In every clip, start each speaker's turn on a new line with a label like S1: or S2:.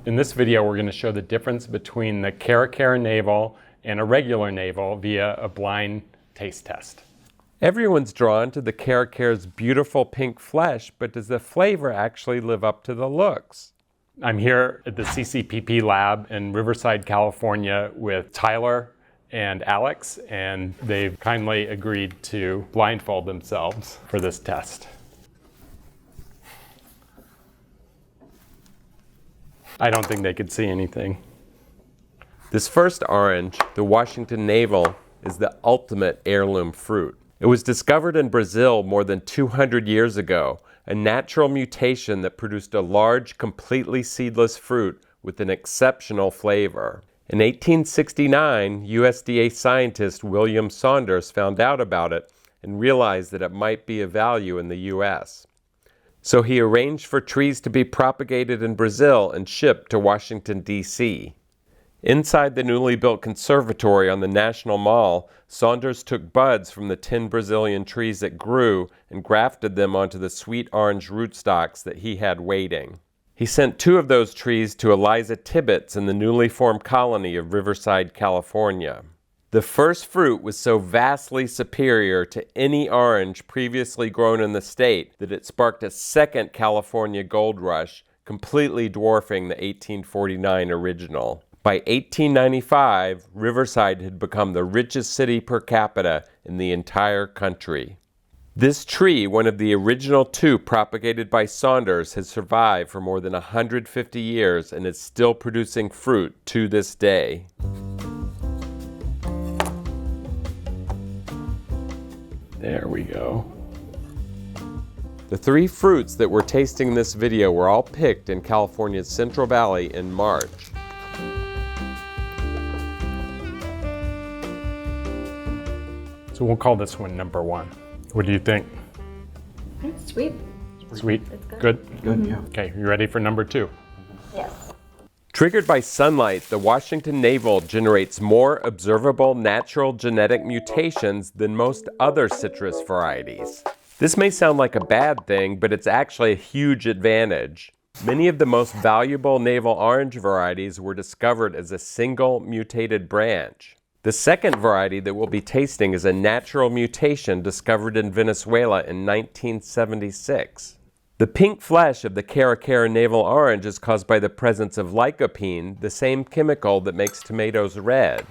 S1: In this video, we're going to show the difference between the Cara Cara Navel and a regular navel via a blind taste test. Everyone's drawn to the Cara Cara's beautiful pink flesh, but does the flavor actually live up to the looks? I'm here at the CCPP lab in Riverside, California with Tyler and Alex, and they've kindly agreed to blindfold themselves for this test. I don't think they could see anything. This first orange, the Washington Navel, is the ultimate heirloom fruit. It was discovered in Brazil more than 200 years ago, a natural mutation that produced a large, completely seedless fruit with an exceptional flavor. In 1869, USDA scientist William Saunders found out about it and realized that it might be of value in the US. So he arranged for trees to be propagated in Brazil and shipped to Washington, D.C. Inside the newly built conservatory on the National Mall, Saunders took buds from the 10 Brazilian trees that grew and grafted them onto the sweet orange rootstocks that he had waiting. He sent 2 of those trees to Eliza Tibbets in the newly formed colony of Riverside, California. The first fruit was so vastly superior to any orange previously grown in the state that it sparked a second California gold rush, completely dwarfing the 1849 original. By 1895, Riverside had become the richest city per capita in the entire country. This tree, one of the original 2 propagated by Saunders, has survived for more than 150 years and is still producing fruit to this day. There we go. The 3 fruits that we're tasting in this video were all picked in California's Central Valley in March. So we'll call this one number 1. What do you think?
S2: It's sweet.
S1: Sweet?
S2: It's good.
S1: Good?
S3: Good, yeah.
S1: Okay, you ready for number 2?
S2: Yes.
S1: Triggered by sunlight, the Washington Navel generates more observable natural genetic mutations than most other citrus varieties. This may sound like a bad thing, but it's actually a huge advantage. Many of the most valuable navel orange varieties were discovered as a single mutated branch. The second variety that we'll be tasting is a natural mutation discovered in Venezuela in 1976. The pink flesh of the Cara Cara Navel orange is caused by the presence of lycopene, the same chemical that makes tomatoes red.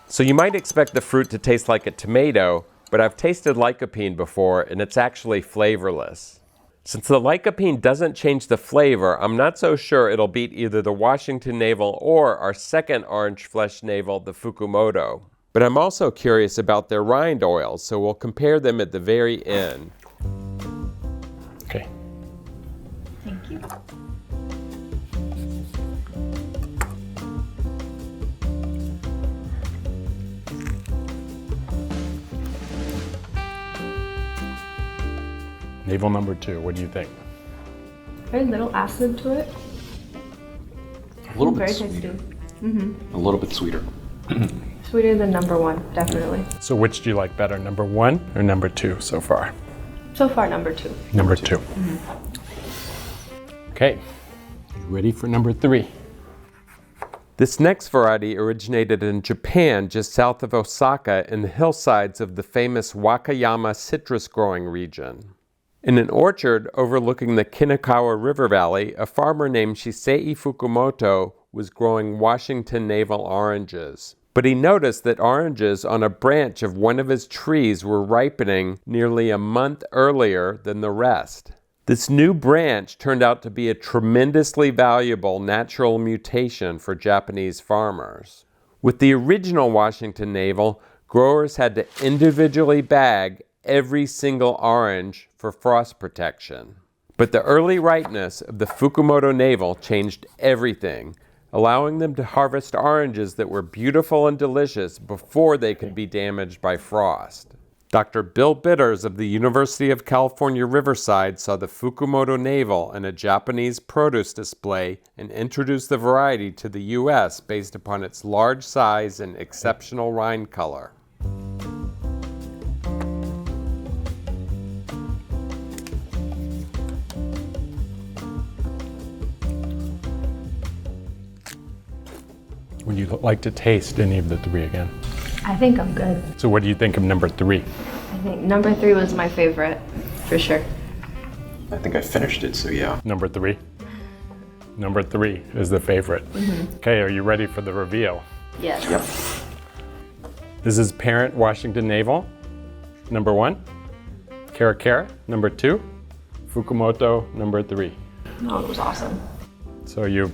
S1: So you might expect the fruit to taste like a tomato, but I've tasted lycopene before and it's actually flavorless. Since the lycopene doesn't change the flavor, I'm not so sure it'll beat either the Washington Navel or our second orange flesh navel, the Fukumoto. But I'm also curious about their rind oils, so we'll compare them at the very end. Okay.
S2: Thank you.
S1: Navel number 2, what do you think?
S2: Very little acid to it.
S3: A little
S2: Very
S3: bit sweeter.
S2: tasty.
S3: A little bit sweeter.
S2: Sweeter than number 1, definitely.
S1: So which do you like better, number 1 or number 2 so far?
S2: So far, number 2.
S1: Number 2. Okay, you ready for number 3? This next variety originated in Japan just south of Osaka in the hillsides of the famous Wakayama citrus growing region. In an orchard overlooking the Kinakawa River Valley, a farmer named Shisei Fukumoto was growing Washington Navel oranges. But he noticed that oranges on a branch of one of his trees were ripening nearly a month earlier than the rest. This new branch turned out to be a tremendously valuable natural mutation for Japanese farmers. With the original Washington Navel, growers had to individually bag every single orange for frost protection. But the early ripeness of the Fukumoto Navel changed everything, allowing them to harvest oranges that were beautiful and delicious before they could be damaged by frost. Dr. Bill Bitters of the University of California, Riverside saw the Fukumoto Navel in a Japanese produce display and introduced the variety to the U.S. based upon its large size and exceptional rind color. Would you like to taste any of the three again?
S2: I think I'm good.
S1: So what do you think of number 3?
S2: I think number 3 was my favorite, for sure.
S3: I think I finished it, so yeah.
S1: Number 3? Number 3 is the favorite. Okay, are you ready for the reveal?
S2: Yes.
S3: Yep.
S1: This is Parent Washington Navel, number 1. Cara Cara, number 2. Fukumoto, number 3.
S2: Oh, it was awesome.
S1: So you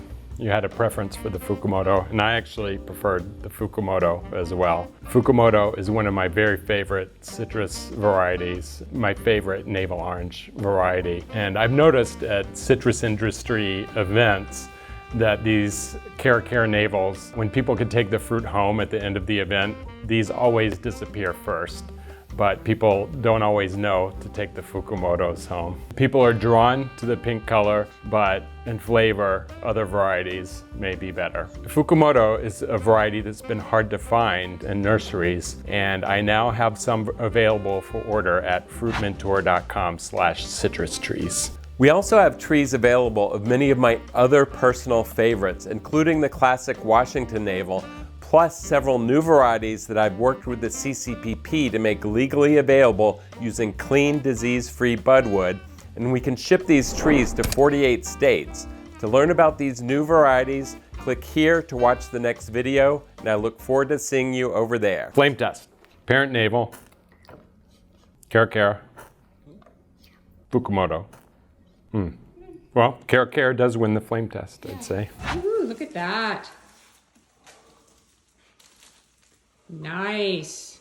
S1: had a preference for the Fukumoto, and I actually preferred the Fukumoto as well. Fukumoto is one of my very favorite citrus varieties, my favorite navel orange variety. And I've noticed at citrus industry events that these Cara Cara navels, when people could take the fruit home at the end of the event, these always disappear first. But people don't always know to take the Fukumotos home. People are drawn to the pink color, but in flavor, other varieties may be better. Fukumoto is a variety that's been hard to find in nurseries, and I now have some available for order at fruitmentor.com/citrus trees. We also have trees available of many of my other personal favorites, including the classic Washington Navel, plus several new varieties that I've worked with the CCPP to make legally available using clean, disease-free budwood, and we can ship these trees to 48 states. To learn about these new varieties, click here to watch the next video, and I look forward to seeing you over there. Flame test. Parent Navel, Cara Cara, Fukumoto. Well, Cara Cara does win the flame test, I'd say.
S4: Ooh, look at that. Nice.